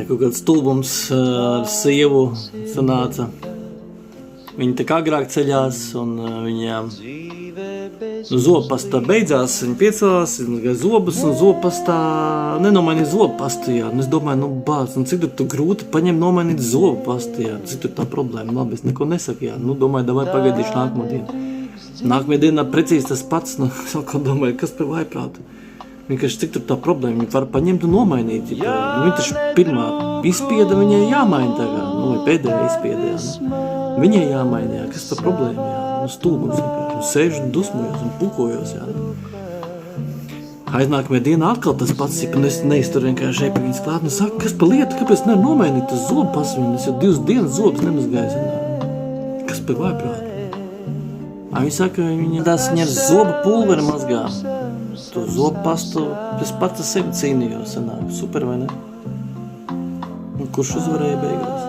Kaut kāds stulbums ar sievu sanāca. Viņa tā kā agrāk ceļās, un viņa zobpasta beidzās, viņa piecēlās, izmazgāja zobus, un zobpastā nenomainīja zobpastu, jā. Un es domāju, bāc, cik tu grūti paņem nomainīt zobpastu, jā. Cik tur tā problēma, labi, es neko nesaku, jā. Domāju, davai pagaidīšu nākamo dienu. Nākamajā dienā precīzi tas pats, sākot domāju, kas par vaiprātu. Vienkārši cik tur tā problēma, viņa var paņemt un nomainīt. Viņa taču pirmā izspieda, viņai jāmaina tagad, vai pēdējā izspieda, jā. Viņai jāmaina, jā, kas par problēma, jā. Stulbums vienkārši, sēžu un dusmojos un pukojos, jā. Aiznākamajā dienā atkal tas pats, un es neizturu vienkārši pie viņas klāt, un saku, kas par lietu, kāpēc nevar nomainīt tas zobpas, es jau 2 dienas zobus nemazgāju, kas par vaiprātu. Viņa saka, viņa ar zobu pulveri mazgā. To zobpastu, es pats ar sevi cīnījos, sanāk, super vai ne? Un kurš uzvarēja beigās?